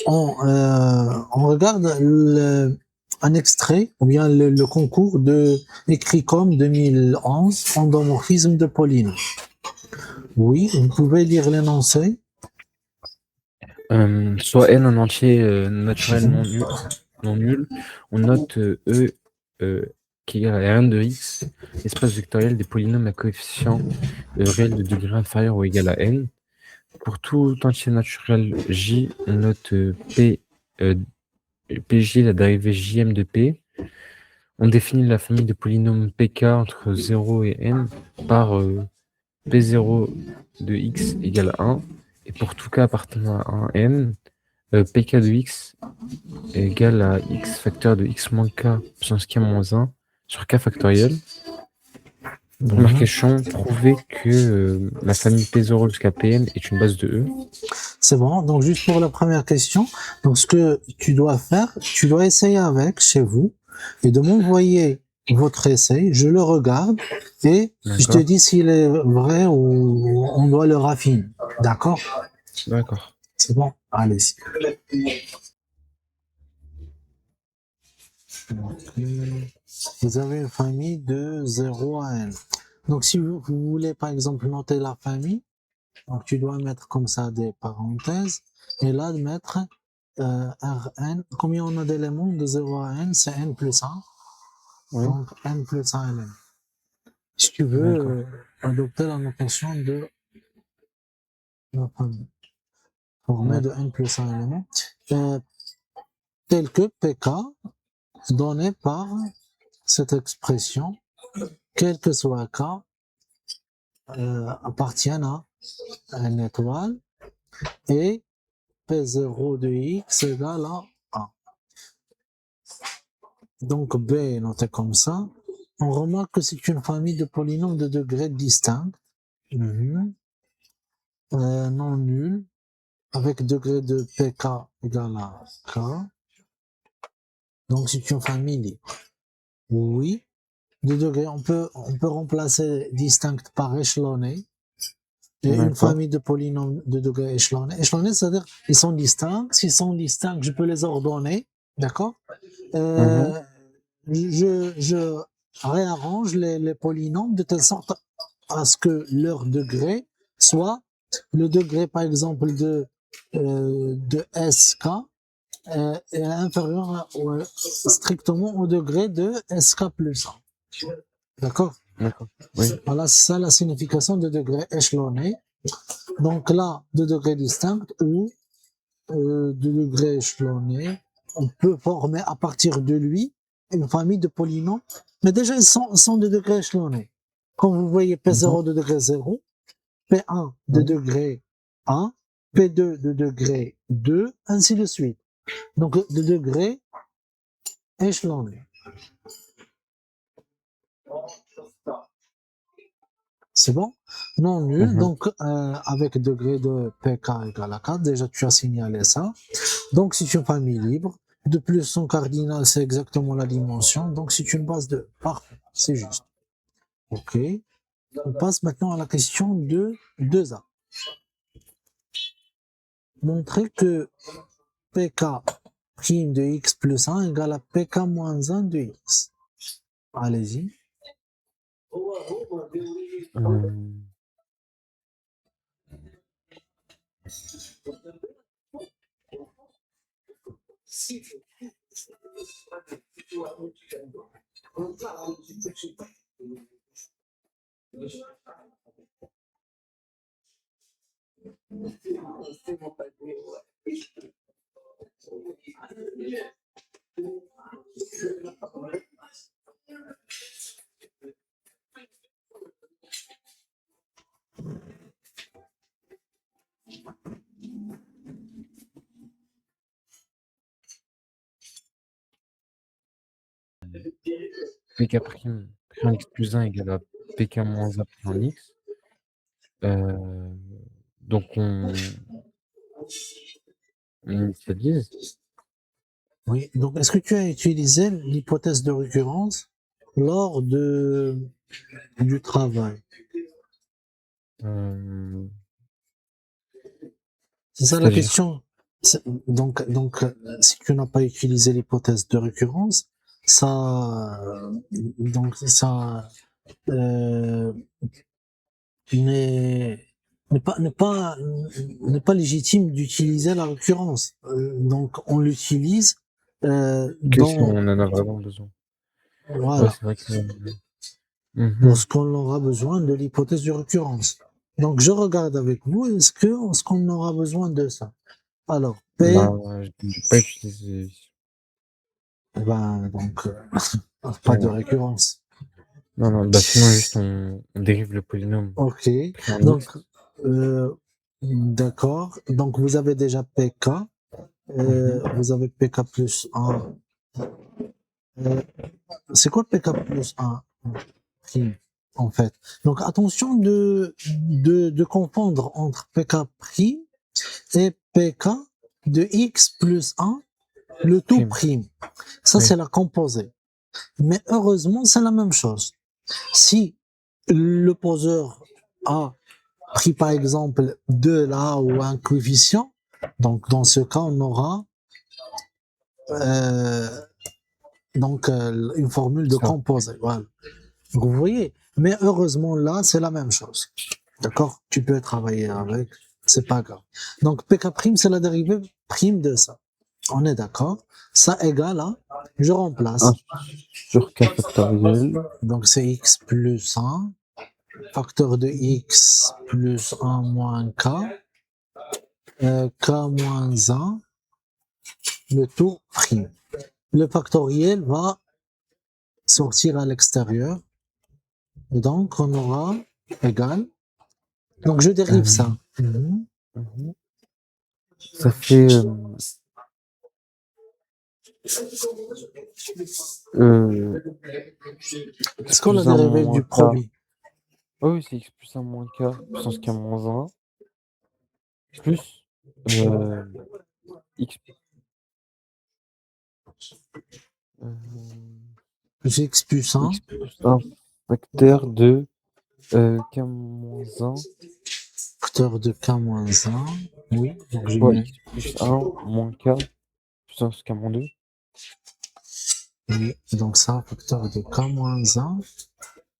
On regarde un extrait ou bien le concours de Écricom 2011, endomorphisme de polynôme. Oui, vous pouvez lire l'énoncé. Soit n en entier naturel non nul, on note E qui est égal à Rn de x, espace vectoriel des polynômes à coefficient réel de degré inférieur ou égal à n. Pour tout entier naturel J, on note Pj, la dérivée Jm de P. On définit la famille de polynômes Pk entre 0 et n par P0 de x égale 1. Et pour tout cas appartenant à un n, Pk de x est égal à x facteur de x moins k puissance k moins 1 sur k factoriel. Première question, prouver que la famille P0 jusqu'à Pn est une base de E. C'est bon. Donc, juste pour la première question, donc ce que tu dois faire, tu dois essayer avec chez vous et de m'envoyer votre essai. Je le regarde et je te dis s'il est vrai ou on doit le raffiner. D'accord? D'accord. C'est bon? Allez-y. Vous avez une famille de 0 à n. Donc, si vous voulez, par exemple, noter la famille, donc tu dois mettre comme ça des parenthèses et là de mettre Rn. Combien on a d'éléments de 0 à n? C'est n plus 1. Oui. Donc n plus 1 éléments. Si tu veux adopter la notation de la famille formée de n plus 1 éléments, tel que Pk donné par cette expression, quel que soit k, appartiennent à une étoile et P0 de x égale à 1. Donc B est noté comme ça. On remarque que c'est une famille de polynômes de degrés distincts, non nuls, avec degré de pk égale à k. Donc c'est une famille libre. Oui, de degrés, on peut remplacer distinct par échelonné. Et une famille de polynômes de degrés échelonnés. Échelonnés, c'est-à-dire ils sont distincts. S'ils sont distincts, je peux les ordonner. D'accord? Je réarrange les polynômes de telle sorte à ce que leur degré soit le degré, par exemple, de SK est inférieur strictement au degré de SK plus 1. D'accord? Oui. Voilà, c'est ça la signification de degré échelonné. Donc là, de degré distinct ou de degré échelonné, on peut former à partir de lui une famille de polynômes, mais déjà ils sont de degré échelonné. Comme vous voyez, P0 de degré 0, P1 de degré 1, P2 de degré 2, ainsi de suite. Donc de degré échelonné. C'est bon? Non nul, donc avec degré de pk égale à 4, déjà tu as signalé ça. Donc c'est une famille libre. De plus, son cardinal, c'est exactement la dimension. Donc c'est une base de... Parfait, c'est juste. Ok. On passe maintenant à la question de 2A. Montrer que pk prime de x plus 1 égale à pk moins 1 de x. Allez-y. Pk prime x plus 1 égale à pk moins 1 prime x. Donc on initialise. Oui, donc est-ce que tu as utilisé l'hypothèse de récurrence lors du travail? C'est ça la C'est-à-dire, question. si tu n'as pas utilisé l'hypothèse de récurrence, ça, donc ça euh, n'est n'est pas n'est pas n'est pas légitime d'utiliser la récurrence. Donc on l'utilise Que si dans on en a vraiment besoin. Ouais, voilà c'est vrai que Mhm. lorsqu'on aura besoin de l'hypothèse de récurrence. Donc je regarde avec vous est-ce qu'on aura besoin de ça. Alors P, Bah, j'ai pas utilisé. ben pas de Non, récurrence. non, bah sinon juste on dérive le polynôme Ok, pris en donc x. d'accord. Donc vous avez déjà PK. Vous avez PK plus 1. C'est quoi PK plus 1 prime, en fait? Donc attention de confondre entre PK prime et PK de x plus 1, le tout Prime. prime. Ça, Oui. c'est la composée. Mais heureusement, c'est la même chose. Si le poseur a pris par exemple 2 là ou un coefficient, donc dans ce cas, on aura euh, une formule de Ça. composé. Voilà. Donc, vous voyez, mais heureusement là, c'est la même chose. D'accord? Tu peux travailler avec, c'est pas grave. Donc pk prime, c'est la dérivée prime de ça. On est d'accord? Ça égale à, je 1 remplace. sur k factoriel. Donc c'est x plus 1, facteur de x plus 1 moins k, k moins 1, le tout prime. Le factoriel va sortir à l'extérieur. Et donc, on aura égal. Donc, je dérive ça. Mhm. Mhm. Ça fait x Est-ce qu'on a plus 1 dérivé moins du k. premier? Ah oui, c'est x plus 1 moins k puissance k moins 1 plus euh, x, euh, Plus x plus 1, x plus 1 facteur de k moins 1 facteur de k moins 1. Oui, donc je fois mets. x plus 1 moins k puissance k moins 2. Oui, donc ça, facteur de k moins 1.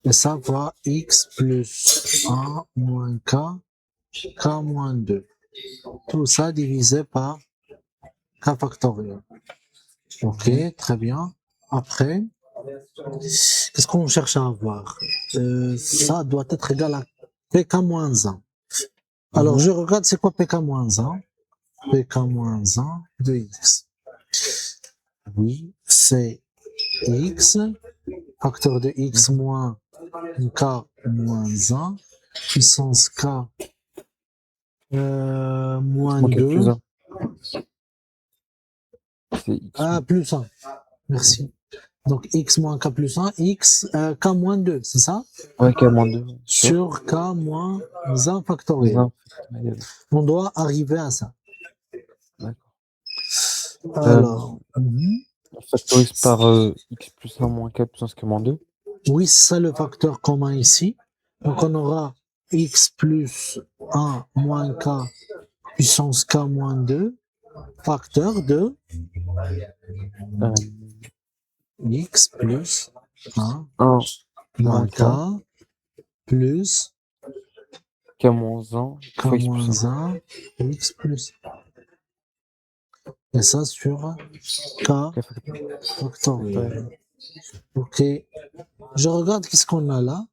Et ça va x plus 1 moins k moins 2. Tout ça divisé par k factoriel. Ok, très bien. Après, qu'est-ce qu'on cherche à avoir? Ça doit être égal à pk-1. Alors, je regarde c'est quoi pk-1. Pk-1 de x. Oui, c'est x, facteur de x moins k moins 1, puissance k moins Moins k 2, plus 1. C'est x. ah, plus 1. Merci. Donc, x moins k plus 1, k moins 2, c'est ça? Ouais, k moins 2 Sur k moins 1 plus factoriel. 1 factoriel. On doit arriver à ça. D'accord. Alors, On factorise par x plus 1 moins k puissance k moins 2. oui, c'est le facteur commun ici. Donc, on aura x plus 1 moins k puissance k moins 2, facteur de x plus 1 1 moins moins k k, plus k moins 1 k fois x plus 1. moins 1 x plus. Et ça sur k K factoriel. factoriel. Ok. Je regarde qu'est-ce qu'on a là.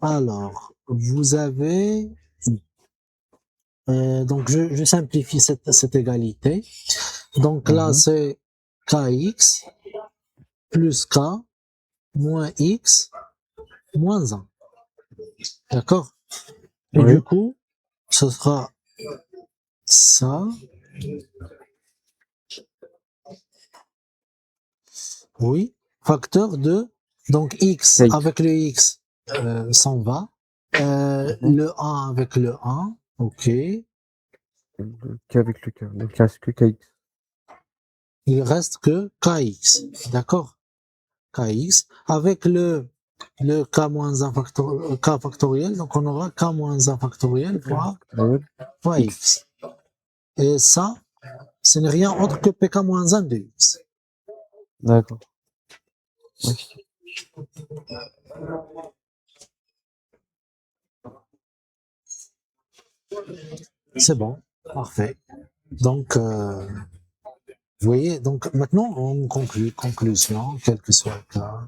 Alors, vous avez donc, je simplifie cette égalité. Donc là, c'est kx plus k moins x moins 1. D'accord? Et Oui. du coup, ce sera ça. Oui. Facteur de, donc x Kx. avec le x s'en va. Le 1 avec le 1. OK. Le k avec le k. Donc il reste que kx. Il reste que kx. D'accord? Kx avec le k-1 k factoriel, donc on aura k-1 factoriel K fois factoriel. x. X. Et ça, ce n'est rien autre que pk moins 1 de x. D'accord. Ouais. C'est bon, parfait. Donc, vous voyez, donc maintenant, on conclut. Conclusion, quel que soit le cas.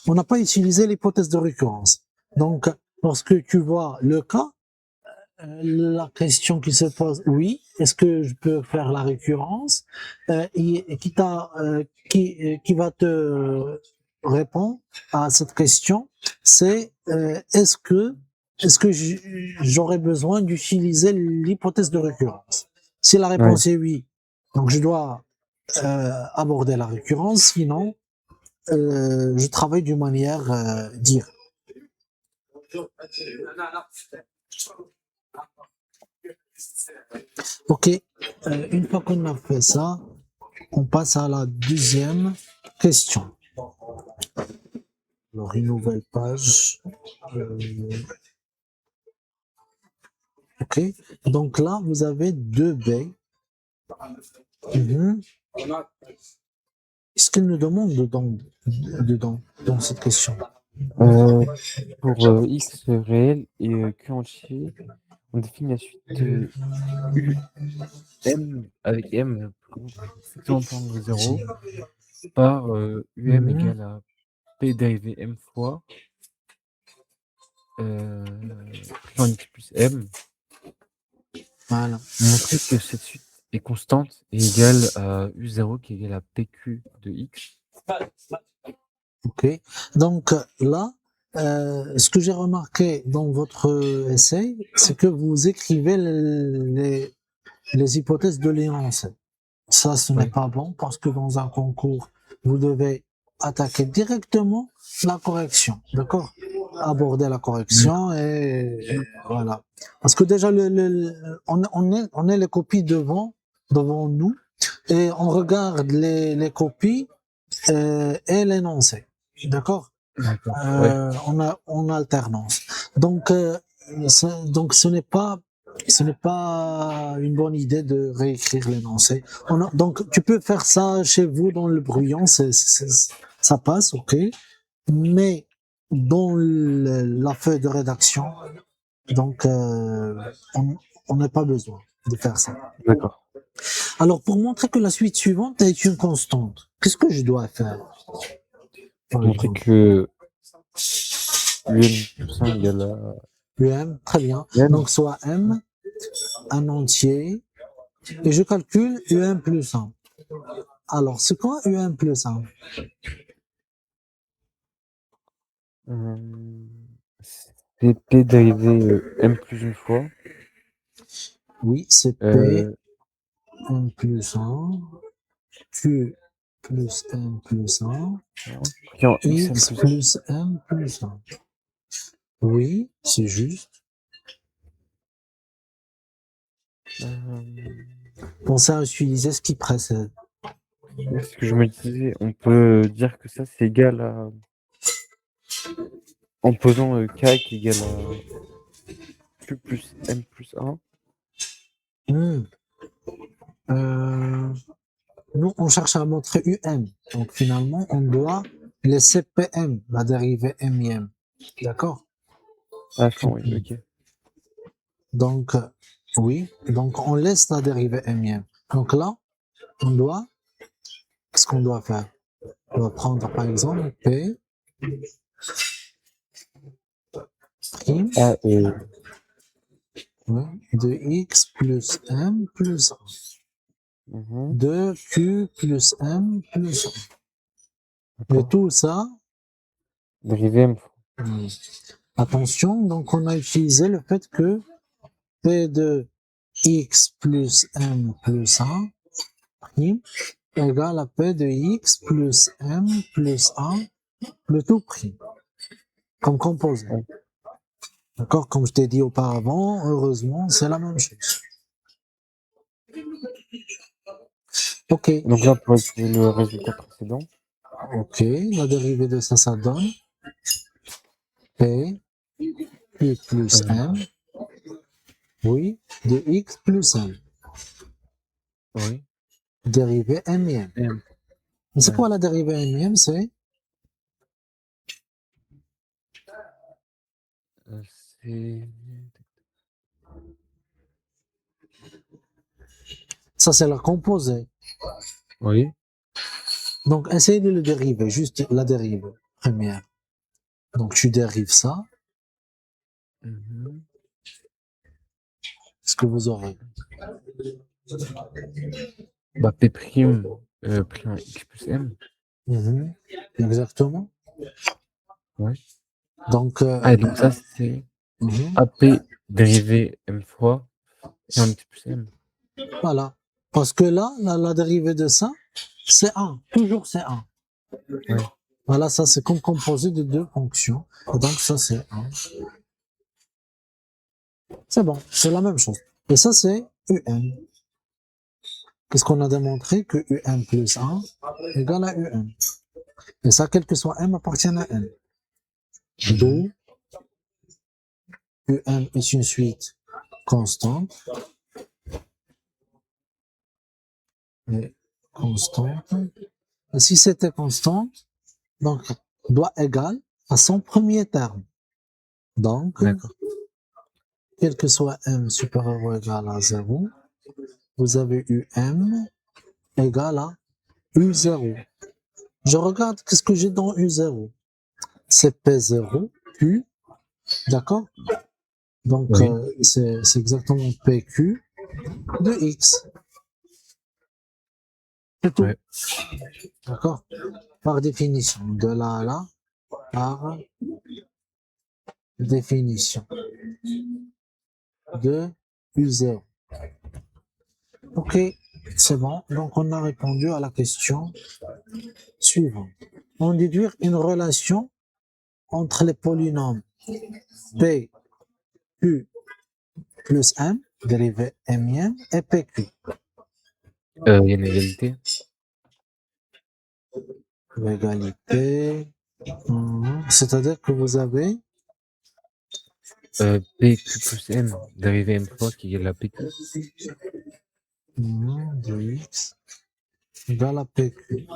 On n'a pas utilisé l'hypothèse de récurrence. Donc, lorsque tu vois le cas, la question qui se pose, oui, est-ce que je peux faire la récurrence et qui va te répondre à cette question, c'est est-ce que j'aurais besoin d'utiliser l'hypothèse de récurrence? Si la réponse est oui, donc je dois aborder la récurrence, sinon je travaille d'une manière dire. Ok, une fois qu'on a fait ça, on passe à la deuxième question. Alors, une nouvelle page. Ok, donc là, vous avez 2B. Qu'est-ce qu'il nous demande dedans dans cette question? Pour x réel et q entier, on définit la suite m avec m plus grand que 0 par um égale à p dérivé m fois plus en x plus m. Voilà. Montrer que cette suite est constante et égale à u0 qui est égal à pq de x. Ok, donc là, ce que j'ai remarqué dans votre essai, c'est que vous écrivez les hypothèses de l'énoncé. Ça, ce n'est pas bon parce que dans un concours, vous devez attaquer directement la correction, d'accord? Aborder la correction et voilà. Parce que déjà, on est les copies devant nous et on regarde les copies et l'énoncé, d'accord? D'accord. Ouais. En alternance. Donc, ce n'est pas une bonne idée de réécrire l'énoncé. Donc, tu peux faire ça chez vous dans le brouillon, ça passe, ok. Mais dans la feuille de rédaction, donc, on n'a pas besoin de faire ça. D'accord. Alors, pour montrer que la suite suivante est une constante, qu'est-ce que je dois faire? Montrer que um plus 1 égale à UM, très bien. m. Donc, soit M, un entier, et je calcule UM plus 1. Alors, c'est quoi UM plus 1? C'est p dérivé m plus une fois. Oui, c'est P, M plus 1, Q plus M plus 1, Pris en x m X plus 1. plus M plus 1. Oui, c'est juste. Pensez à utiliser ce qui précède. Ce que je me disais, on peut dire que ça c'est égal à, en posant k qui est égal à q plus m plus 1. Nous, on cherche à montrer UM. Donc, finalement, on doit laisser PM, la dérivée MIM. D'accord? Ah, oui, ok. Donc, oui. Donc, on laisse la dérivée MIM. Donc là, qu'est-ce qu'on doit faire? On va prendre, par exemple, P prime Ah, de X plus M plus 1. De Q plus M plus 1. Et tout ça, dérivé m fois. attention, donc on a utilisé le fait que P de X plus M plus 1 prime égale à P de X plus M plus 1 le tout prime comme composé. D'accord? Comme je t'ai dit auparavant, heureusement, c'est la même chose. Ok. Donc là, on peut utiliser le résultat précédent. Ok. La dérivée de ça donne P Q plus M Oui, de x plus m. Oui. Dérivée m. M. Mais c'est Ouais. quoi la dérivée m? C'est C'est. ça, c'est la composée. Oui. Donc, essayez de le dériver, juste la dérive première. Donc, tu dérives ça, Mhm. ce que vous aurez. Bah, P prime pris en X plus M. Mhm. Exactement. Ouais. Donc, Ah, et donc ça, c'est mhm. AP dérivé M fois pris en X plus M. Voilà. Parce que là, la dérivée de ça, c'est 1. Toujours c'est 1. Ouais. Voilà, ça c'est comme composé de deux fonctions. Et donc ça c'est 1. C'est bon, c'est la même chose. Et ça c'est un. Qu'est-ce qu'on a démontré? Que un plus 1 égale à un. Et ça, quel que soit m, appartient à n. D'où un est une suite constante. Et constante. Et si c'était constante, donc doit égal à son premier terme. Donc, D'accord. quel que soit m supérieur ou égal à 0, vous avez m égale à u0. Je regarde qu'est-ce que j'ai dans u0. C'est p0, q, d'accord? Donc, Oui. c'est exactement pq de x. C'est tout, Ouais. d'accord? Par définition, de là à là, par définition de u0. Ok, c'est bon. Donc, on a répondu à la question suivante. On déduire une relation entre les polynômes p, q plus m, dérivé m, et pq. Il y a une égalité. L'égalité, c'est-à-dire que vous avez PQ plus M dérivé M fois qui égale à PQ. de x égale à pq.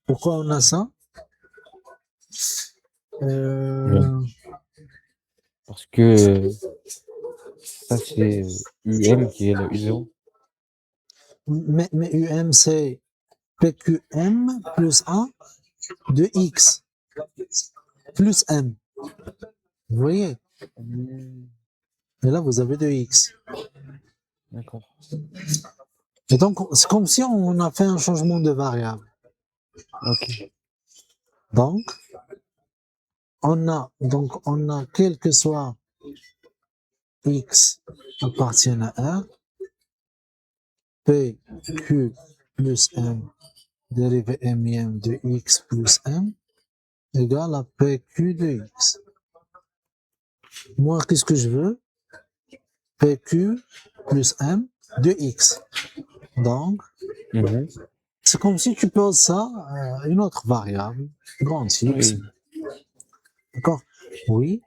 Pourquoi on a ça? Ouais. Euh, Parce que ça, c'est UM qui égale à U0. mais um, c'est pqm plus 1 de x plus m. Vous voyez? Et là, vous avez de x. D'accord. Et donc, c'est comme si on a fait un changement de variable. Ok. Donc, on a quel que soit x appartient à R, P, Q plus M dérivé M de x plus M égale à PQ de x. Moi, qu'est-ce que je veux? PQ plus M de x. Donc, Mhm. c'est comme si tu poses ça à une autre variable, grande x. Oui. D'accord? Oui.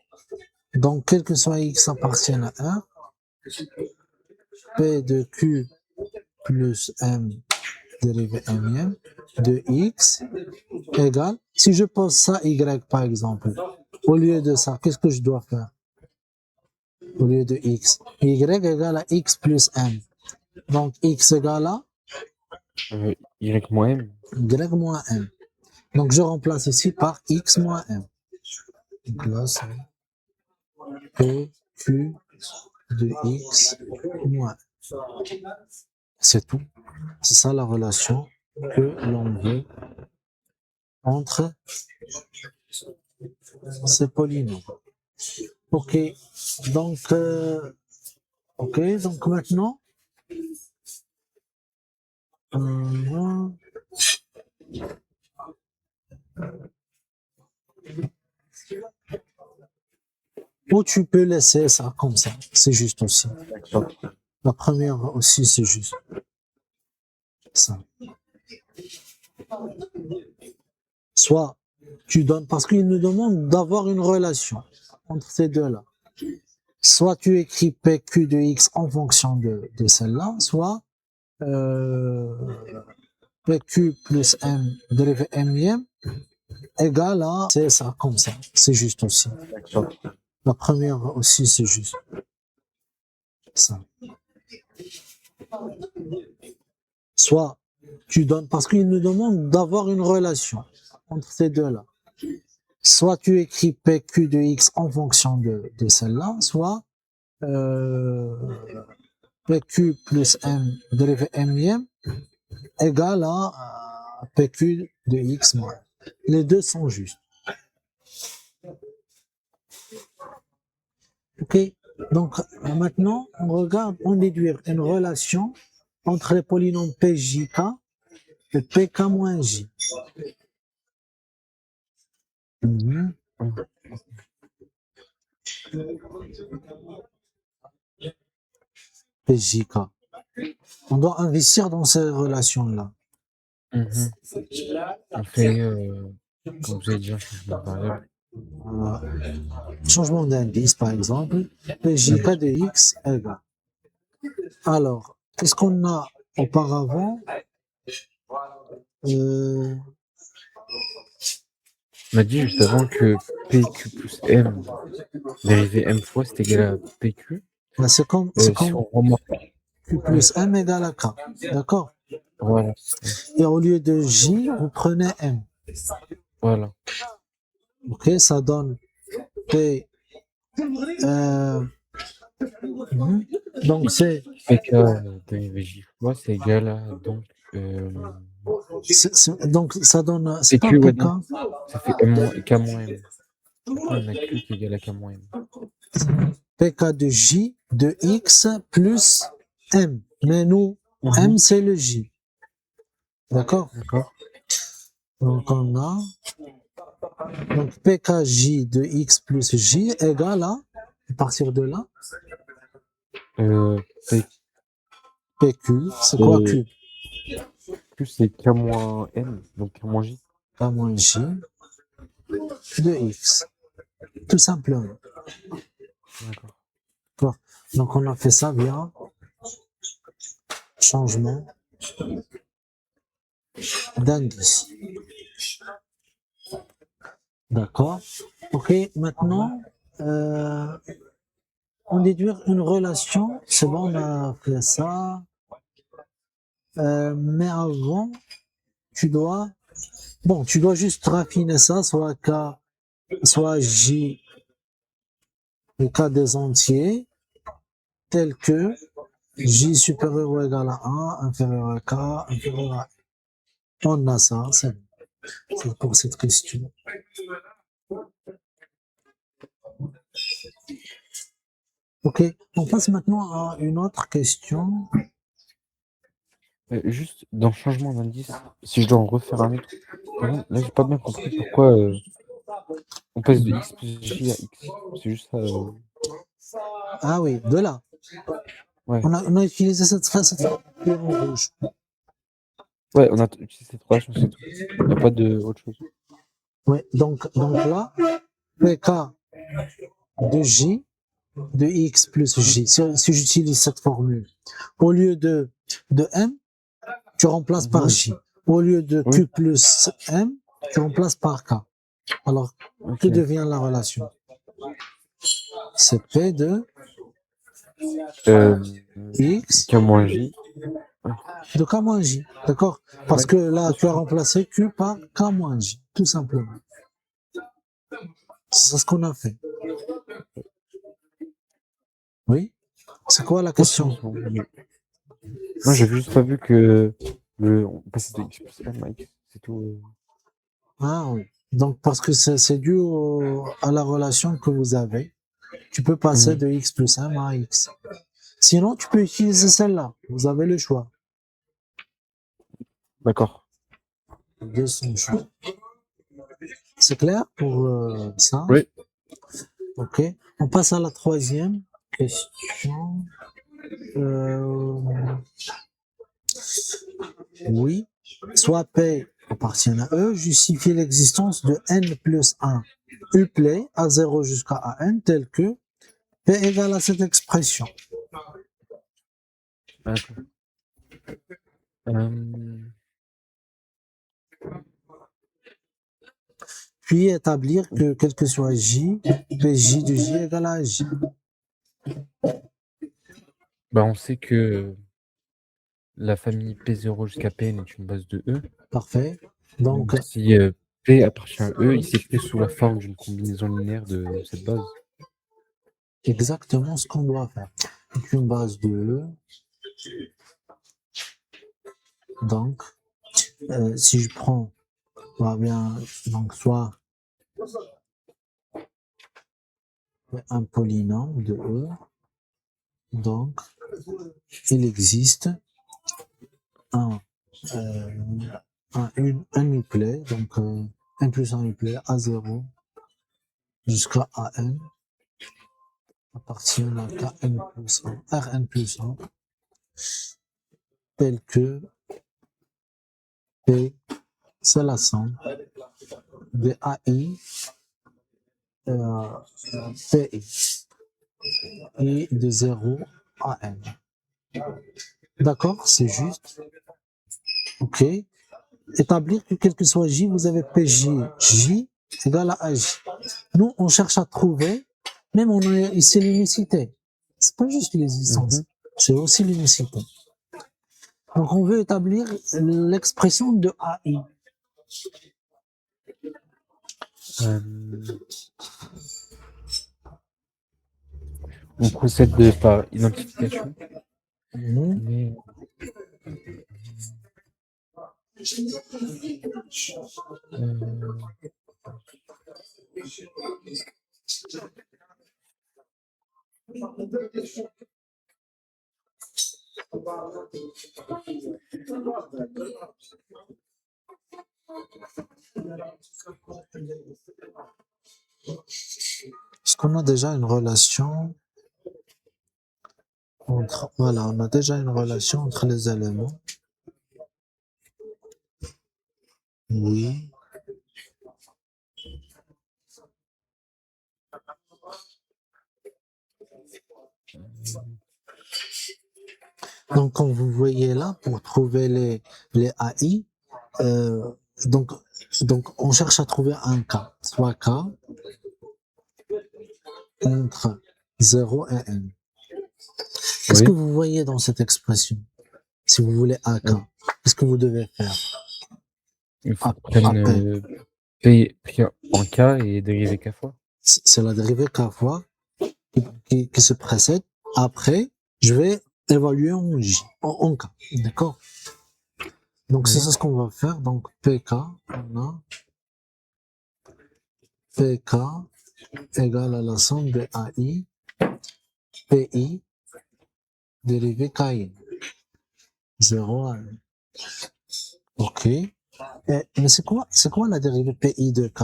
Donc, quel que soit x appartient à R, P de Q plus M dérivé M de x égale, si je pose ça y par exemple, au lieu de ça, qu'est-ce que je dois faire? Au lieu de x, y égale à x plus m. Donc x égale à Y moins M. y moins m. Donc je remplace ici par x moins m. Donc là c'est p q de x moins. C'est tout. C'est ça la relation que l'on veut entre ces polynômes. Ok, donc, donc maintenant, euh, ou tu peux laisser ça comme ça, c'est juste aussi. D'accord. La première aussi, c'est juste ça. Soit tu donnes, parce qu'il nous demande d'avoir une relation entre ces deux-là. Soit tu écris PQ de X en fonction de celle-là, soit PQ plus M dérivé M égale à, c'est ça, comme ça. C'est juste aussi. D'accord. La première aussi, c'est juste. Ça. Soit tu donnes, parce qu'il nous demande d'avoir une relation entre ces deux-là. Soit tu écris PQ de X en fonction de celle-là, soit PQ plus M dérivé M égale à PQ de X moins. Les deux sont justes. Ok, donc maintenant on regarde, on déduire une relation entre les polynômes PJK et PK moins J. Mhm. PJK. On doit investir dans ces relations-là. Mhm. On fait, comme vous avez dit, un changement de variable. Changement d'indice, par exemple, PJK de X égale. Alors, qu'est-ce qu'on a auparavant? On a dit juste avant que PQ plus M dérivé M fois, c'est égal à PQ. Ben, c'est comme Si on remarque, Q plus M égale à K. D'accord? voilà, Et au lieu de J, vous prenez M. voilà. Ok, ça donne P. Donc c'est PK dérivé J fois, c'est égal à donc donc ça donne, c'est pas PQ, ouais, PK, donc, ça fait M moins, K moins M. Après, on a Q qui est égal à K moins M. PK de J de X plus M. Mais nous, M c'est le J. D'accord? D'accord. Donc on a donc PKJ de X plus J égale à partir de là PQ, c'est quoi Q? Q c'est K moins M, donc K moins J. K moins J de X. Tout simplement. D'accord. Donc on a fait ça via changement d'indice. D'accord. Ok, maintenant on déduire une relation. C'est bon, on a fait ça. Mais avant, tu dois juste raffiner ça, soit K, soit J, le K des entiers, tel que J supérieur ou égal à 1, inférieur à K, inférieur à 1. On a ça, c'est pour cette question. Ok, on passe maintenant à une autre question. Juste dans le changement d'indice, si je dois en refaire un autre, par exemple, là j'ai pas bien compris pourquoi on passe de X plus J à X. C'est juste ça. Ah oui, de là. Ouais. On a utilisé cette phrase en rouge. Ouais, on a utilisé cette relation, c'est tout. Il n'y a pas de autre chose. Oui, donc là, PK de J de X plus J, si j'utilise cette formule, au lieu de M, tu remplaces par J. Au lieu de Q plus M, tu remplaces par K. Alors, que devient la relation? C'est P de X K moins J. de K moins J. D'accord? Parce que là, tu as remplacé Q par K moins J, tout simplement. C'est ce qu'on a fait. Oui? C'est quoi la question? Moi, j'avais juste pas vu que on passait de X plus M à X. C'est tout. Ah oui. Donc, parce que c'est dû à la relation que vous avez. Tu peux passer de X plus M à X. Sinon, tu peux utiliser celle-là. Vous avez le choix. D'accord. De son choix. C'est clair pour ça? Oui. Ok. On passe à la troisième question. Oui. Soit P appartiennent à E, justifier l'existence de n plus 1 uplay à 0 jusqu'à an tel que P égale à cette expression. Attends. Puis établir que quel que soit J, PJ de J égale à J. Bah, on sait que la famille P0 jusqu'à Pn est une base de E. Parfait. Donc, Donc, si P appartient à E, il s'écrit sous la forme d'une combinaison linéaire de cette base. exactement ce qu'on doit faire. Donc, une base de E. Donc, si je prends, bah bien, donc soit un polynôme de E, donc il existe un uplet, donc n plus 1 uplet à 0 jusqu'à an appartient à Kn plus 1, Rn plus 1, tel que P, c'est la somme de AI PI et de 0 à n. D'accord, c'est juste. Ok. Établir que quel que soit J, vous avez PJ, J égale à AJ. Nous, on cherche à trouver, même on a ici l'unicité. C'est pas juste l'existence, c'est aussi l'unicité. Donc, on veut établir l'expression de AI. On procède par identification. Mais... Est-ce qu'on a déjà une relation entre, voilà, on a déjà une relation entre les éléments. Oui. Donc, comme vous voyez là, pour trouver les AI, donc on cherche à trouver un K, soit K entre 0 et n. Qu'est-ce Oui. que vous voyez dans cette expression? Si vous voulez AK, qu'est-ce que vous devez faire? Il faut prendre P pris en K et dériver K fois. C'est la dérivée K fois qui se précède. Après, je vais évaluer en J, en K. D'accord? Donc, c'est ce qu'on va faire. Donc, PK, on a PK égale à la somme de AI, PI, dérivé KI. 0 à 1. OK. Mais c'est quoi la dérivée PI de K?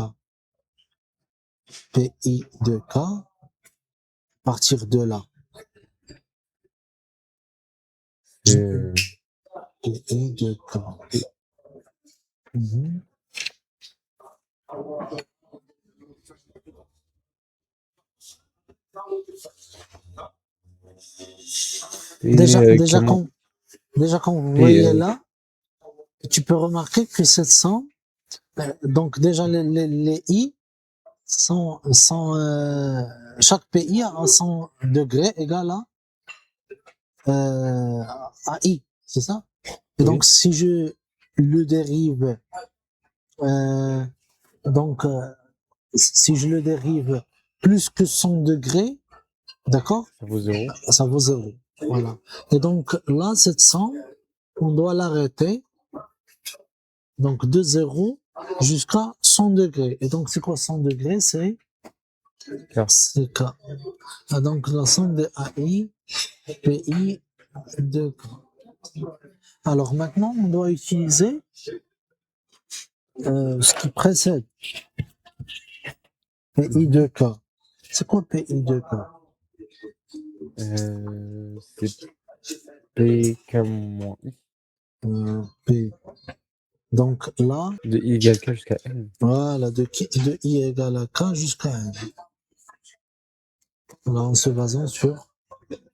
PI de K, à partir de là. PI de K. Déjà quand vous voyez là, tu peux remarquer que cette somme, donc déjà les I sont chaque pays a 100 degrés égal à I, c'est ça? Et donc si je le dérive, si je le dérive plus que 100 degrés, d'accord? Ça vaut 0. Ça vaut 0. Voilà. Et donc là, cette somme, on doit l'arrêter. Donc de 0 jusqu'à 100 degrés. Et donc c'est quoi 100 degrés? C'est K. Ah, donc la somme de AI, PI de K. Alors maintenant, on doit utiliser ce qui précède. PI de K. C'est quoi PI de K? C'est PK moins I. P Donc là, De I égale K jusqu'à N. voilà, de I égale à K jusqu'à N. Là, en se basant sur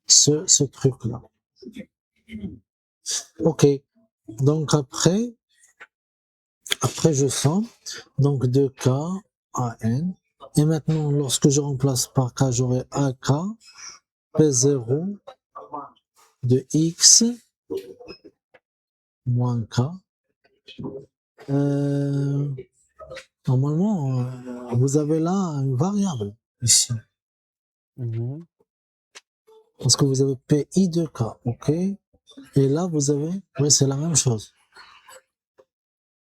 ce truc-là. Ok. Donc après, je somme. Donc de K à N. Et maintenant, lorsque je remplace par K, j'aurai AK P0 de X moins K. Normalement, vous avez là une variable ici. Mhm. Parce que vous avez PI de K, ok? Et là, vous avez, oui, c'est la même chose.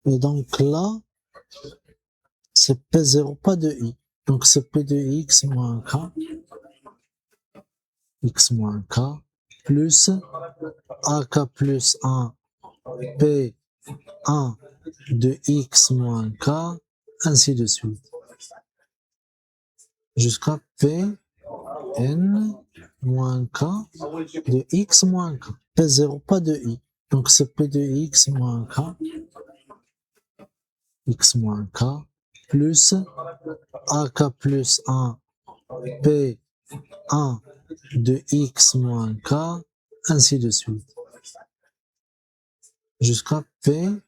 Et donc là, c'est P0, pas de I. Donc c'est P de X moins K, X moins K, plus AK plus 1, P1 de X moins K, ainsi de suite. Jusqu'à Pn moins K de X moins K. P0, pas de I. Donc c'est P de X moins K, X moins K, plus AK plus 1, P1 de X moins K, ainsi de suite. Jusqu'à Pn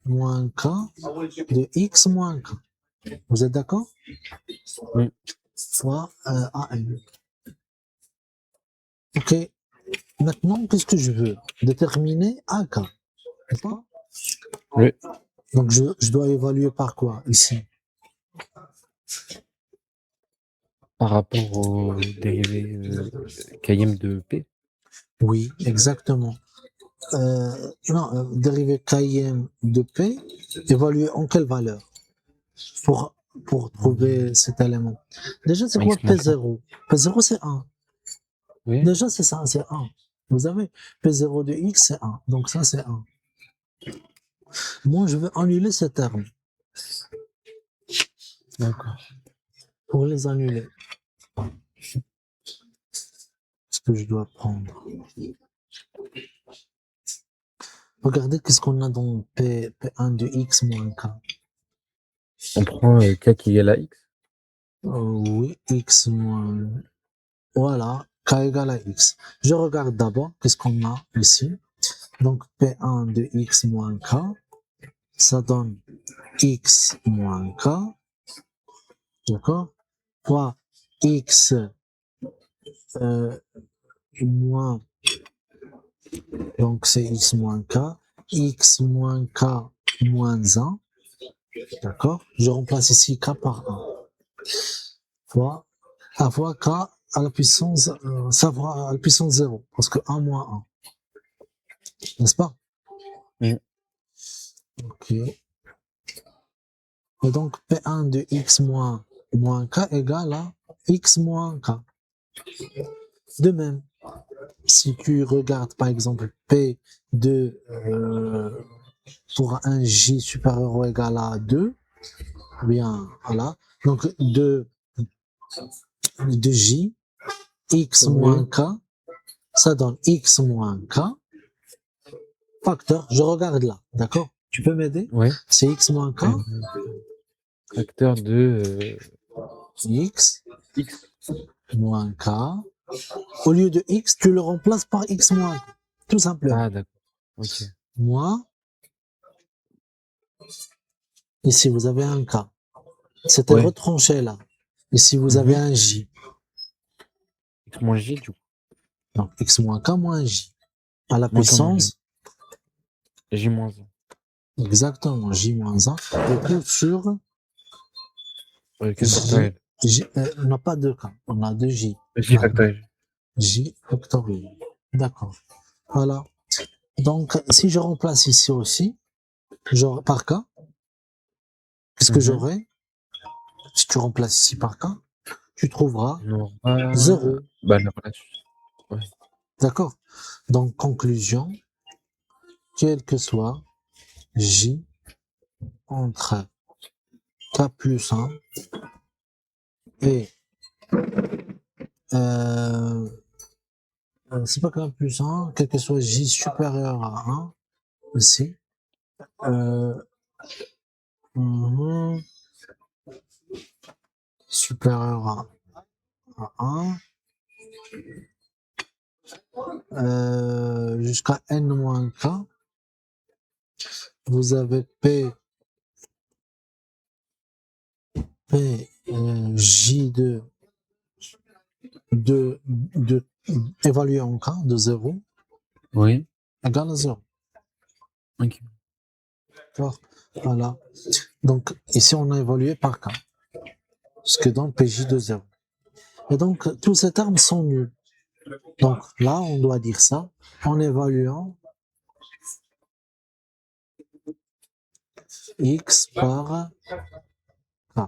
moins K de X moins K. Vous êtes d'accord? Oui. Fois AN. Ok. Maintenant, qu'est-ce que je veux? Déterminer AK. N'est-ce pas? Oui. Donc, je dois évaluer par quoi ici? Par rapport au dérivé Km de P. Oui, exactement. Non, dérivé Km de P, évaluer en quelle valeur? Pour trouver cet élément. Déjà, c'est En quoi X moins K. P0? P0, c'est 1. Oui. Déjà, c'est ça, c'est 1. Vous avez P0 de X, c'est 1. Donc, ça, c'est 1. Moi, je veux annuler ces termes. D'accord. Pour les annuler, ce que je dois prendre. Regardez qu'est-ce qu'on a dans P1 de X moins K. On prend K qui égale à X. Oui, X moins... Voilà, K égale à X. Je regarde d'abord qu'est-ce qu'on a ici. Donc, P1 de X moins K, ça donne X moins K, d'accord? Fois X moins, donc c'est X moins K, X moins K moins 1, d'accord? Je remplace ici K par 1. Fois, fois K à la puissance, ça va à la puissance 0, parce que 1 moins 1. N'est-ce pas? Mm. Ok. Et donc, P1 de X moins K égale à X moins K. De même, si tu regardes par exemple P de pour un J supérieur ou égal à 2, bien, voilà. Donc, de J, X moins Oui. K, ça donne X moins K. Facteur, je regarde là, d'accord? Tu peux m'aider? Ouais. C'est X moins K, Facteur de X X. moins K. Au lieu de X, tu le remplaces par X moins K. Tout simplement. Ah, d'accord. Ok. Moins, ici vous avez un K. C'était Ouais. retranché là. Ici vous avez un J. X moins J, du coup. Donc X moins K moins J. À la Moins K moins J. puissance, J moins 1. exactement, J moins 1. Et tout sur Que factoriel. On n'a pas deux K, on a deux J. J factoriel. J factoriel. D'accord. Voilà. Donc, si je remplace ici aussi, genre par K, qu'est-ce que j'aurai? Si tu remplaces ici par K, tu trouveras On aura... 0. Bah, la relation. Ouais. D'accord? Donc, conclusion, quel que soit J entre K plus 1 et c'est pas K plus 1, quel que soit J supérieur à 1, ici, mhm, supérieur à 1 jusqu'à n moins k, vous avez j de évalué en k de 0 Oui. égale à 0. Ok. D'accord. Voilà. Donc, ici, on a évalué par k, ce qui donne pj de 0. Et donc, tous ces termes sont nuls. Donc, là, on doit dire ça en évaluant x par k.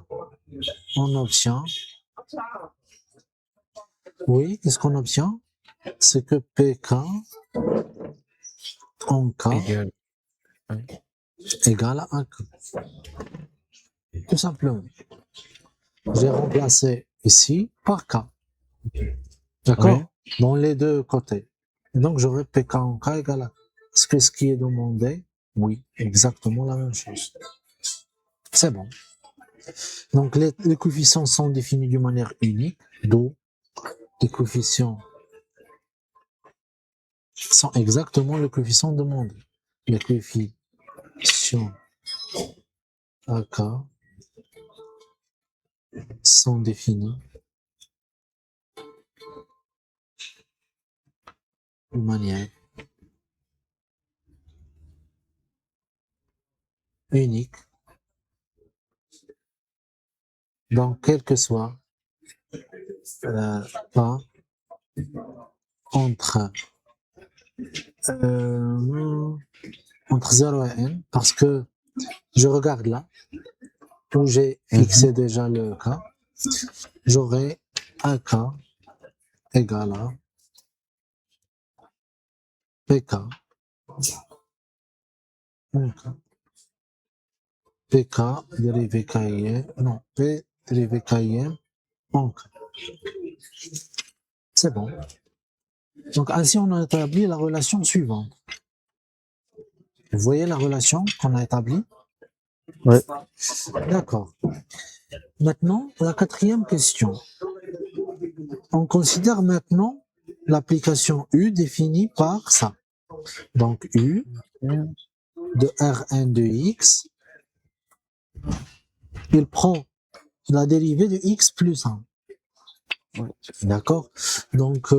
On obtient, oui, qu'est-ce qu'on obtient? C'est que pk en k Égal. Ouais. égale à k. Tout simplement. J'ai remplacé ici par k. D'accord? Ouais. Dans les deux côtés. Et donc, j'aurai pk en k égale à k. Est-ce que ce qui est demandé? Oui, exactement la même chose. C'est bon. Donc, les coefficients sont définis d'une manière unique, d'où les coefficients sont exactement le coefficient demandé. Les coefficients AK sont définis de manière unique, donc quel que soit pas entre entre 0 et n, parce que je regarde là, où j'ai fixé déjà le cas, j'aurai AK égale à PK, PK dérivé KIM, non, P dérivé KIM en K. C'est bon. Donc ainsi, on a établi la relation suivante. Vous voyez la relation qu'on a établie? Ouais. D'accord. Maintenant, la quatrième question. On considère maintenant l'application U définie par ça. Donc U de Rn de x, il prend la dérivée de x plus 1. Ouais. D'accord? Donc,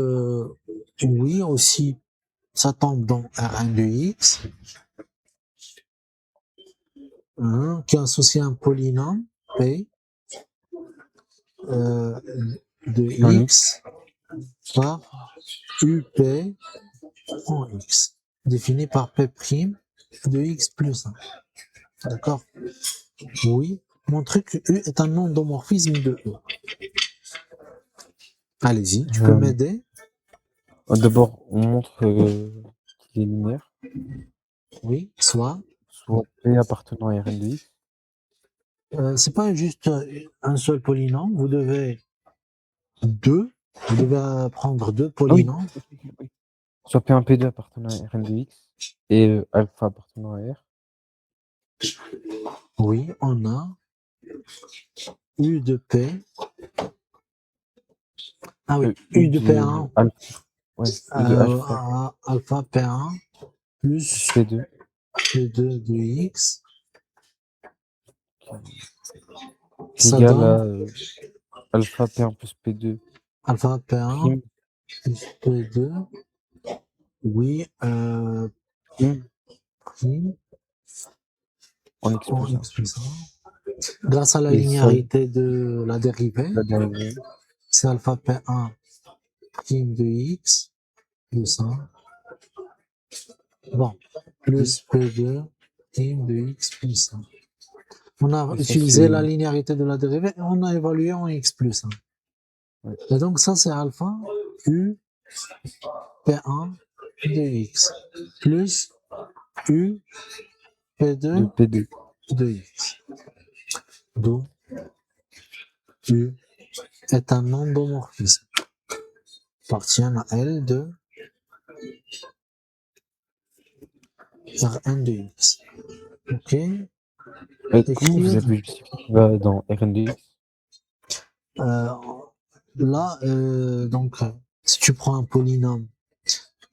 oui, aussi, ça tombe dans Rn de x, qui associe un polynôme P de Un x par UP en x, défini par P' de x plus 1. D'accord? Oui, montrer que U est un endomorphisme de E. Allez-y, tu peux m'aider? D'abord, on montre qu'il est linéaire, Oui, soit. soit P appartenant à Rn de x. C'est pas juste un seul polynôme, vous devez prendre deux Ah oui, polynômes. oui. Soit P1, P2 appartenant à Rn de x et alpha appartenant à R. Oui, on a U de P. Ah oui, U U de de P1, alpha. Ouais, U de alpha alpha P1 plus plus P2. P2 de x, Qui est ça égal à donne alpha P1 plus P2 alpha P1 prime, plus P2, oui, prime prime en x en plus 1. x plus 1. Grâce à la Et ça, linéarité de la dérivée, la dérivée. c'est alpha P1 prime de x plus 1. Bon, plus P2 prime de x plus 1. On a Et ça, utilisé c'est. la linéarité de la dérivée et on a évalué en x plus 1. Ouais. Et donc ça, c'est alpha u P1 de x plus u De P2 P2. de x. D'où u est un endomorphisme. Appartient à L de Rn de x. Ok. Comment vous avez justifié qu'il va dans Rn de x? Là, donc, si tu prends un polynôme,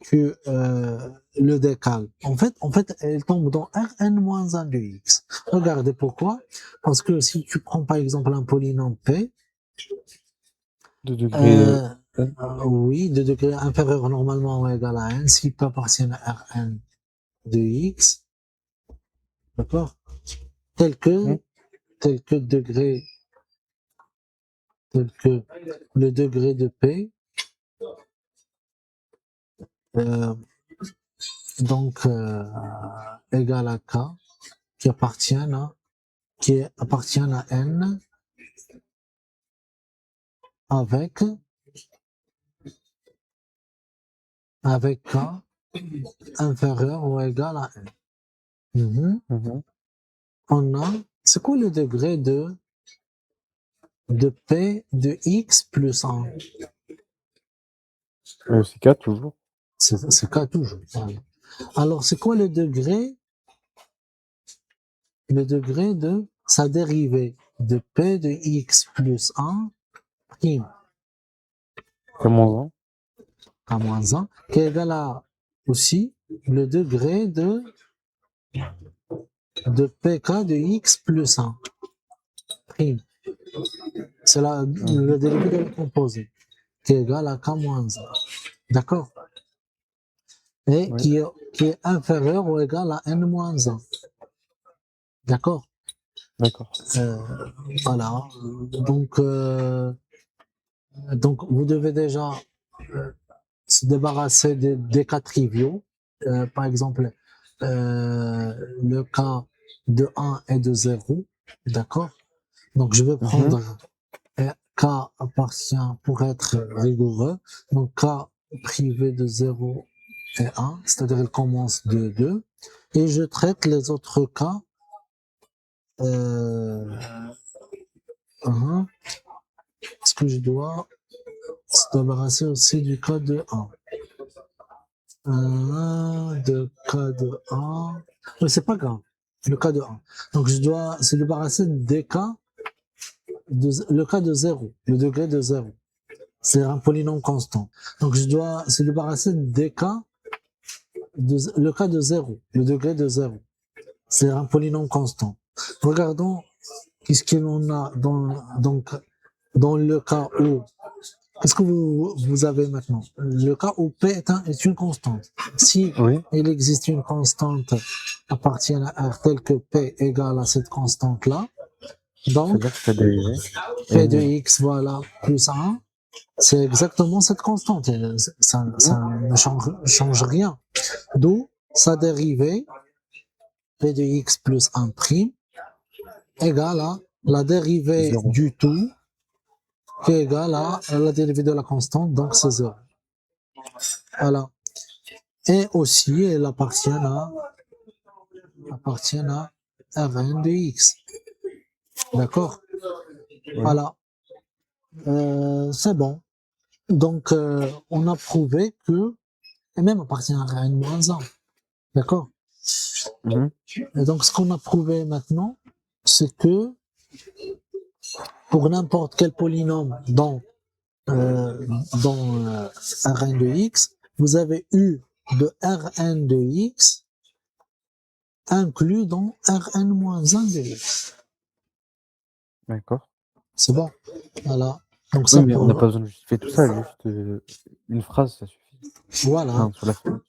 tu le décales. En fait, elle tombe dans Rn-1 de x. Regardez pourquoi. Parce que si tu prends par exemple un polynôme P, De degré n? oui, de degré inférieur normalement ou égal à n, si P appartient à Rn de x, d'accord? Tel que, tel que degré, tel que le degré de P, euh, donc égal à K, qui appartiennent à N avec K inférieur ou égal à N. On a, c'est quoi le degré de P de X plus 1? C'est 4 toujours. C'est K toujours. Voilà. Alors, c'est quoi le degré de sa dérivée de P de X plus 1 prime K-1. K moins 1, qui est égal à aussi le degré de PK de X plus 1 prime. C'est le dérivé de la composée, qui est égal à K moins 1. D'accord? Et qui est inférieur ou égal à N moins 1. D'accord? D'accord. Voilà. Donc, vous devez déjà se débarrasser des cas triviaux. Par exemple, le cas de 1 et de 0. D'accord? Donc, je vais prendre K appartient pour être rigoureux. Donc, K privé de 0 et 1, c'est-à-dire il commence de 2. Et je traite les autres cas. Est-ce que je dois se débarrasser aussi du cas de 1? De cas de 1. Mais c'est pas grave. Le cas de 1. Donc je dois se débarrasser des cas le cas de 0, le degré de 0. C'est un polynôme constant. Donc je dois se débarrasser des cas le cas de 0, le degré de 0. C'est un polynôme constant. Regardons qu'est-ce que l'on a dans le cas où. Qu'est-ce que vous avez maintenant? Le cas où P est une constante. Si il existe une constante appartient à R telle que P égale à cette constante-là, donc P de X, voilà, plus 1, c'est exactement cette constante. Ça ne change rien. D'où sa dérivée, P de X plus 1 prime, égale à la dérivée du tout, qui est égale à la dérivée de la constante, donc c'est 0. Voilà. Et aussi, elle appartient à Rn de x. D'accord? Voilà. C'est bon. Donc, on a prouvé que, et même appartient à Rn moins 1. D'accord? Et donc, ce qu'on a prouvé maintenant, c'est que pour n'importe quel polynôme dans Rn de x, vous avez eu de Rn de x inclus dans Rn-1 de x. D'accord. C'est bon. Voilà. Donc Oui, mais on n'a pas besoin de justifier tout ça, juste une phrase, ça suffit. Voilà. Enfin, sur la fin,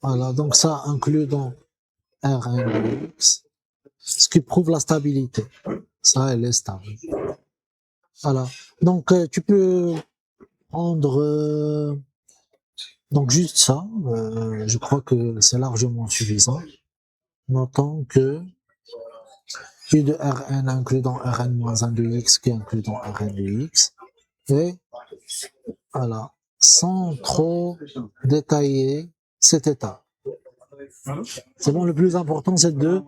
voilà. Donc ça inclut dans Rn de x, ce qui prouve la stabilité. Ça, elle est stable. Voilà. Donc tu peux prendre donc juste ça. Je crois que c'est largement suffisant. Notons que U de Rn inclus dans Rn-1 de x qui est inclus dans Rn de x. Et voilà, sans trop détailler cet état. C'est bon, le plus important, c'est de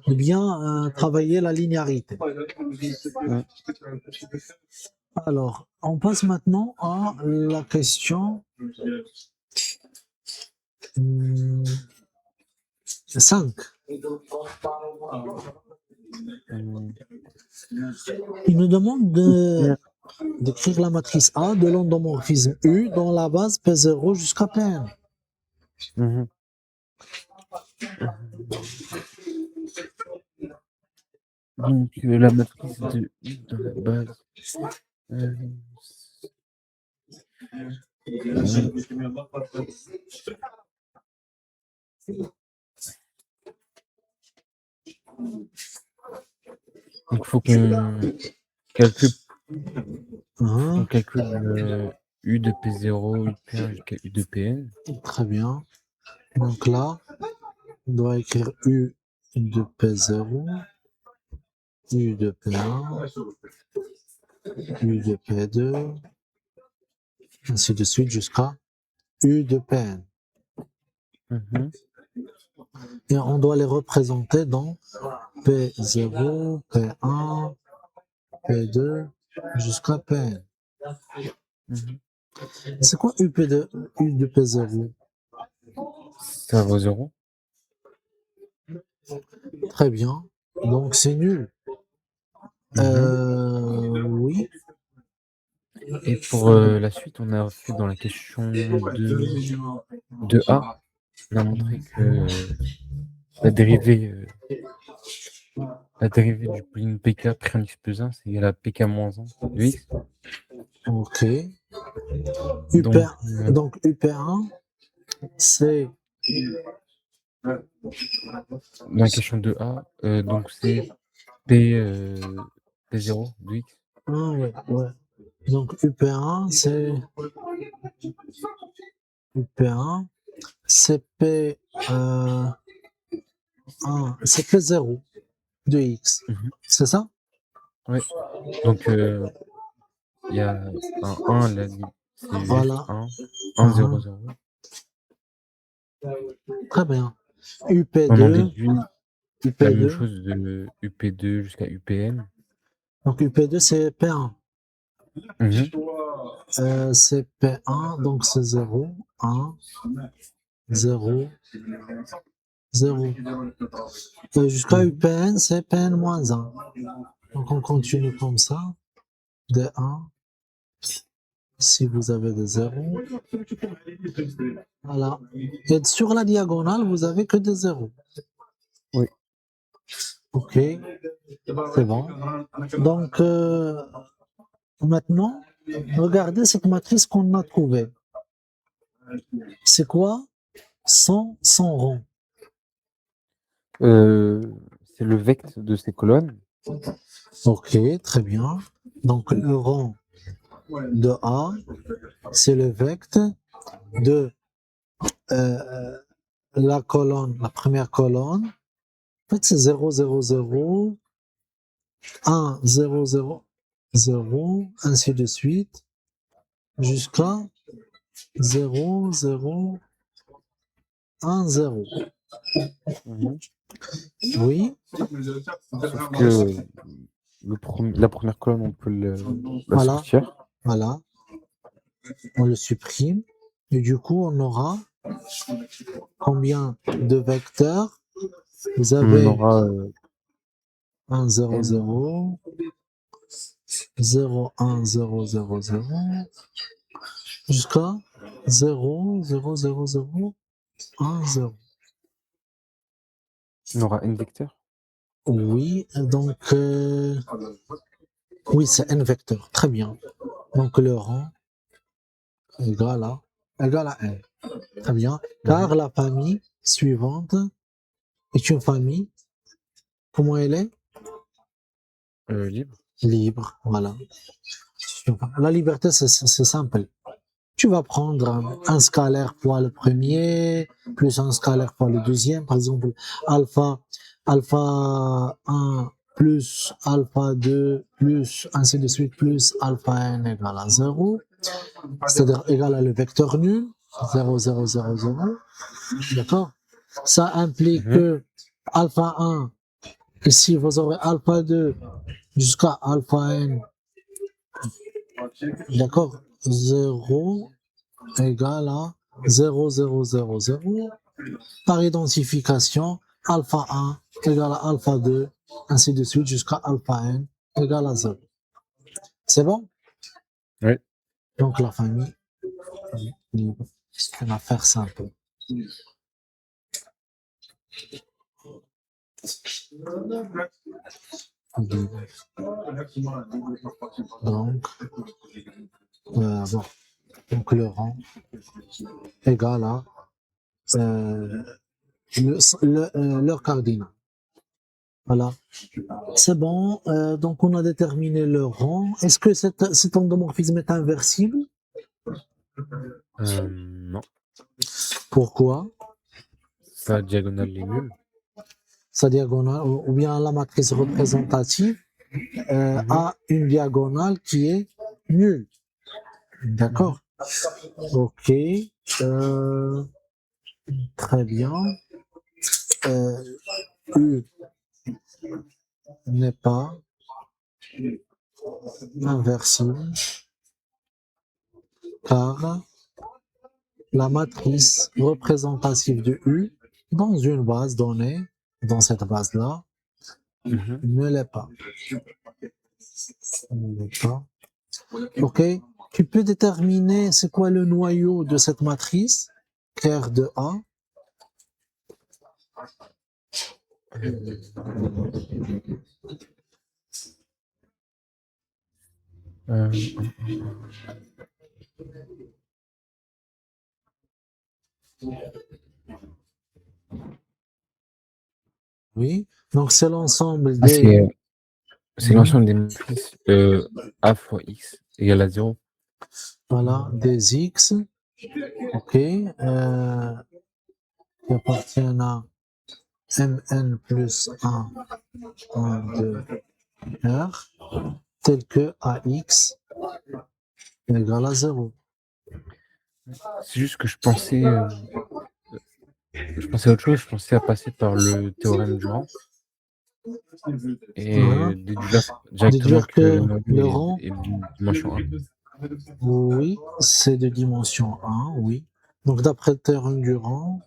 bien travailler la linéarité. Alors, on passe maintenant à la question 5. Il nous demande d'écrire la matrice A de l'endomorphisme U dans la base P0 jusqu'à Pn. Mhm. Donc, la matrice de U dans la base. Donc, faut qu'on calcule, Hein, U de P0, U de P1 jusqu'à U de Pn. très bien. Donc là, on doit écrire U de P0, U de P1, U de P2, ainsi de suite jusqu'à U de Pn. Mhm. Et on doit les représenter dans P0, P1, P2 jusqu'à Pn. Mhm. C'est quoi U de P0? Ça vaut 0. Très bien. Donc c'est nul. Oui. Et pour la suite, on a fait dans la question de A, on a montré que la dérivée du polynôme pk pris en x plus 1, c'est égal à pk moins 1 de x. Ok. Donc, Donc UP1, c'est dans la question de A, donc c'est P0 de x. ouais. Donc UP1, c'est c'est P0 de x. Mhm. C'est ça? Ouais. Donc, il y a un 1, là, c'est juste Voilà. 1, 1, 0, 0. Très bien. On en UP2, déduit la même UP2. chose de UP2 jusqu'à UPN. Donc UP2, c'est P1. Mhm. C'est P1, donc c'est 0, 1, 0, 0. Et jusqu'à UPN, c'est Pn moins 1. Donc on continue comme ça, de 1. Si vous avez des 0, voilà. Et sur la diagonale, vous avez que des 0. Oui. Ok, c'est bon. Donc maintenant, regardez cette matrice qu'on a trouvée. C'est quoi 100 rond? C'est le vecte de ces colonnes. Ok, très bien. Donc le rang de A, c'est le vecte de la colonne, la première colonne. En fait, c'est 0, 0, 0, 1, 0, 0, 0, ainsi de suite, jusqu'à 0, 0, 1, 0. Mhm. Oui, Sauf que la première colonne, on peut la voilà, sortir. voilà. On le supprime. Et du coup, on aura combien de vecteurs? Vous On avez aura 1, 0, n. 0, 0, 1, 0, 0, 0, jusqu'à 0, 0, 0, 0, 1, 0. On aura n vecteurs. Oui, donc, oui, c'est n vecteurs. Très bien. Donc, le rang égale à n. Très bien. Car la famille suivante est une famille. Comment elle est? Libre. Libre. Voilà. La liberté, c'est simple. Tu vas prendre un scalaire fois le premier, plus un scalaire fois le deuxième. Par exemple, alpha 1 plus alpha 2 plus ainsi de suite plus alpha n égale à 0. C'est-à-dire égal à le vecteur nul, 0, 0, 0, 0. D'accord? Ça implique que alpha 1, ici vous aurez alpha 2 jusqu'à alpha n, d'accord? 0 égale à 0, 0, 0, 0. Par identification, alpha 1 égale à alpha 2, ainsi de suite jusqu'à alpha n égale à 0. C'est bon? Oui. Donc la famille libre. C'est une affaire simple. Donc, bon. Donc le rang égal à leur cardinal. Voilà. C'est bon. Donc on a déterminé le rang. Est-ce que cet endomorphisme est inversible? Non. Pourquoi? Sa diagonale est nulle. Sa diagonale, ou bien la matrice représentative a une diagonale qui est nulle. D'accord? Ok. Très bien. U n'est pas inversible car la matrice représentative de U dans une base donnée, dans cette base-là, ne l'est pas. Ne l'est pas. Ok. Tu peux déterminer c'est quoi le noyau de cette matrice, R de A. Oui. Donc c'est l'ensemble des. C'est l'ensemble des matrices A fois X égale à 0. Voilà, des X. Ok. Qui appartiennent à Mn plus 1, 2, R, tel que AX égale à 0. C'est juste que je pensais à autre chose, je pensais à passer par le théorème du rang et déduire directement Déduire que le que le noyau rang, est de dimension 1. oui, c'est de dimension 1, oui. Donc d'après le théorème du rang,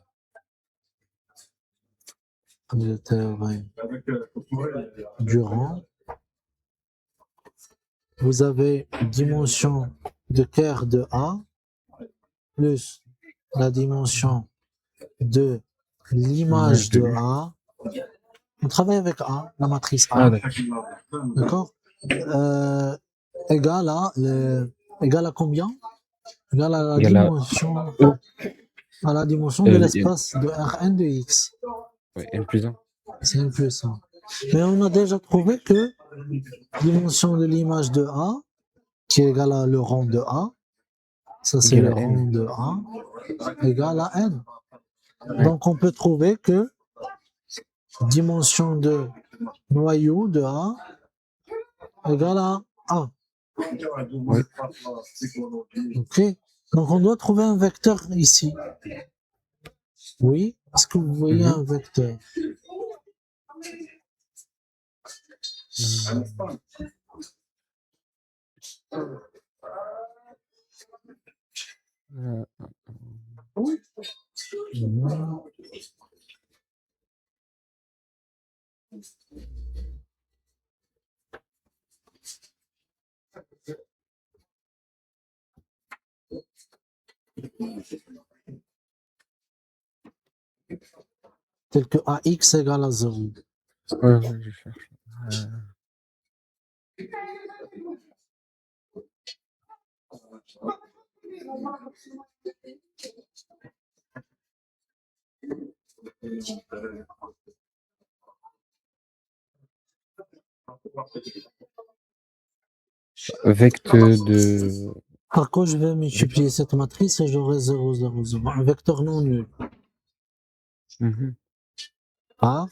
vous avez dimension de Ker de A plus la dimension de l'image de A. On travaille avec A, la matrice A. Ah, d'accord. D'accord? Égale à combien? Égale à la Égale à dimension, O. à la dimension de l'espace de Rn de X. Ouais, N plus 1. C'est N plus 1. Mais on a déjà trouvé que dimension de l'image de A, qui est égale à le rang de A, ça c'est Égale le à N. rang de A, égale à N. Ouais. Donc on peut trouver que dimension de noyau de A égale à A. Oui. Ok. Donc on doit trouver un vecteur ici. Oui. Est-ce que vous voyez un vecteur? Tel que AX égale à 0. Ouais, je cherche. Vecteur de. Par contre, je vais multiplier cette matrice et j'aurai 0, 0, 0. Un vecteur non nul. Par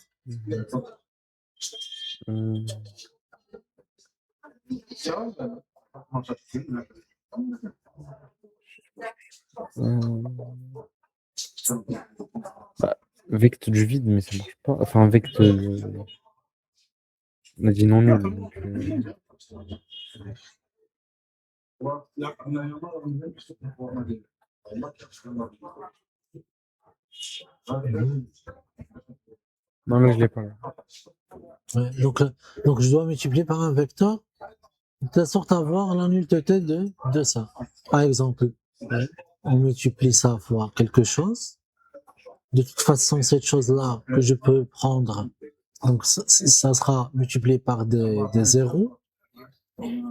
Vecteur du vide, mais ça marche pas. Enfin, vecteur. On a dit non nul. Donc, Non, là, je l'ai pas. Là. Ouais, donc, je dois multiplier par un vecteur de telle sorte à avoir la nullité de ça. Par exemple, on multiplie ça fois quelque chose. De toute façon, cette chose-là que je peux prendre, donc ça sera multiplié par des zéros,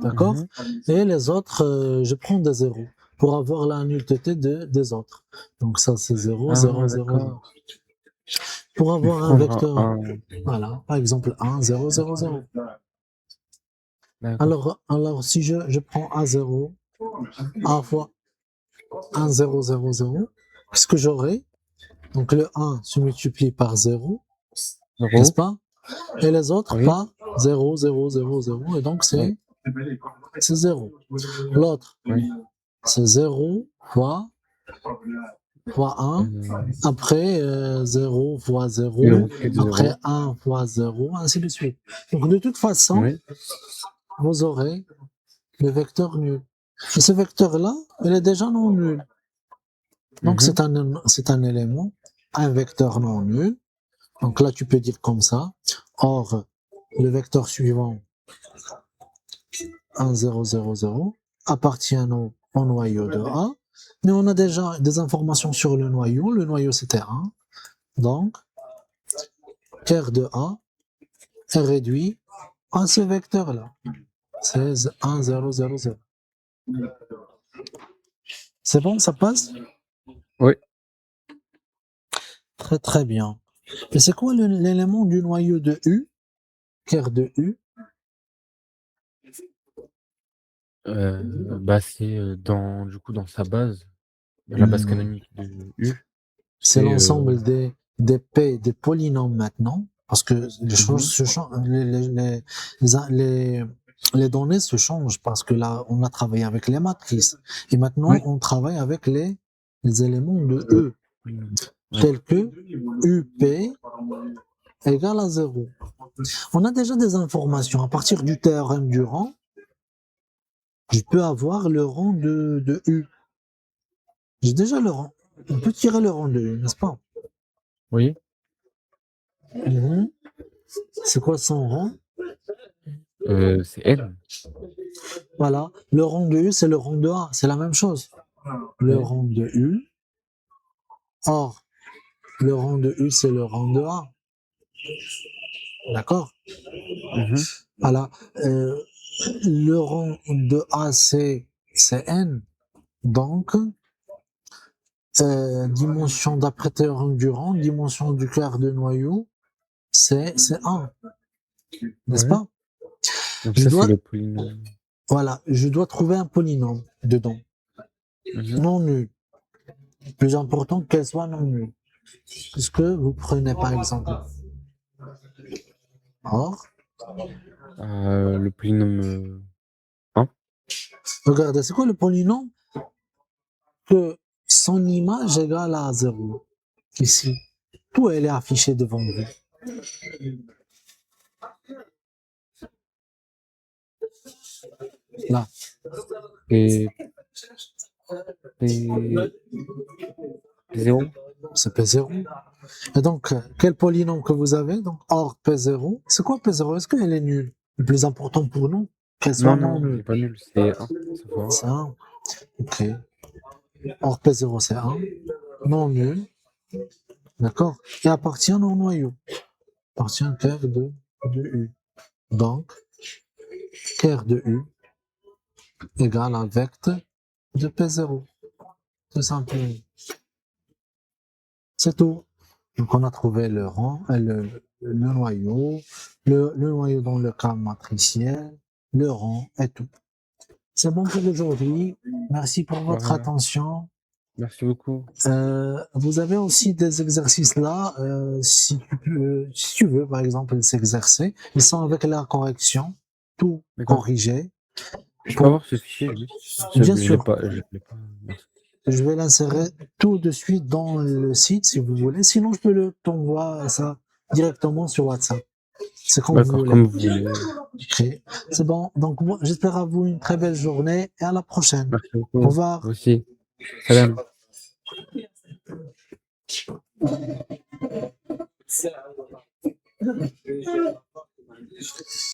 d'accord? Mhm. Et les autres, je prends des zéros pour avoir la nullité des autres. Donc ça, c'est 0, Ah, 0, 0, 0. d'accord. Pour Je vais avoir un prendre vecteur, un. voilà, par exemple 1, 0, 0, 0. D'accord. Alors si je prends A0, A fois 1, 0, 0, 0, qu'est-ce que j'aurai? Donc le 1 se multiplie par 0, n'est-ce 0. pas? Et les autres Oui. par 0, 0, 0, 0. Et donc Oui. c'est 0. L'autre, Oui. c'est 0 fois 1. Après 0 fois 0. 0 plus 0. Après 1 fois 0, ainsi de suite. Donc de toute façon, Oui. vous aurez le vecteur nul. Et ce vecteur-là, il est déjà non nul. Donc Mhm. c'est un élément, un vecteur non nul. Donc là, tu peux dire comme ça. Or, le vecteur suivant, 1, 0, 0, 0, appartient au noyau de A. Mais on a déjà des informations sur le noyau. Le noyau, c'était 1. Donc, ker de A est réduit à ce vecteur-là. C'est 1, 0, 0, 0. C'est bon, ça passe? Oui. Très, très bien. Et c'est quoi l'élément du noyau de U? Ker de U? Bah, c'est du coup, dans sa base, la base canonique de U, C'est c'est. l'ensemble des P, des polynômes maintenant, parce que les choses Mhm. se changent, les données se changent, parce que là, on a travaillé avec les matrices, et maintenant, Oui. on travaille avec les éléments de E, Oui. tels que UP égale à 0. On a déjà des informations. À partir du théorème du rang, je peux avoir le rang de U. J'ai déjà le rang. On peut tirer le rang de U, n'est-ce pas? Oui. Mhm. C'est quoi son rang? C'est N. Voilà. Le rang de U, c'est le rang de A. C'est la même chose. Le Oui. rang de U. Or, le rang de U, c'est le rang de A. D'accord? Mhm. Voilà. Le rang de A, c'est N. Donc, dimension d'après théorème du rang, dimension du quart de noyau, c'est 1. N'est-ce Oui. pas? Donc Je ça, c'est dois, le polynôme. voilà, je dois trouver un polynôme dedans. Mhm. Non nul. Plus important qu'elle soit non nulle. Puisque vous prenez par exemple or, Le polynôme 1. regardez, c'est quoi le polynôme que son image égale à 0? Ici. Tout elle est affiché devant vous. Là. Et P... 0. C'est P0. Et donc, quel polynôme que vous avez? Donc, or P0. C'est quoi P0? Est-ce qu'elle est nulle? Le plus important pour nous, qu'elle soit Non, non non, il n'est nulle. pas nul. C'est 1. Ça fois 1. C'est 1. Ok. Or P0, c'est 1. Non nul. D'accord? Et appartient au noyau. Appartient au cœur de U. Donc, cœur de U égale à vecteur de P0. Tout simplement. C'est tout. Donc, on a trouvé le rang, le noyau, le noyau dans le cas matriciel, le rang et tout. C'est bon pour aujourd'hui. Merci pour votre Voilà. attention. Merci beaucoup. Vous avez aussi des exercices là, si tu veux, par exemple, s'exercer. Ils sont avec la correction, tout D'accord. corrigé. Je peux Pour, avoir ce fichier juste? bien Je l'ai sûr, pas. Je l'ai pas. Merci. je vais l'insérer tout de suite dans le site si vous voulez. Sinon, je peux t'envoyer ça directement sur WhatsApp. C'est comme vous D'accord, voulez. comme vous voulez. Ok. C'est bon. Donc, j'espère à vous une très belle journée et à la prochaine. Merci Au beaucoup. revoir. Vous aussi. Salam.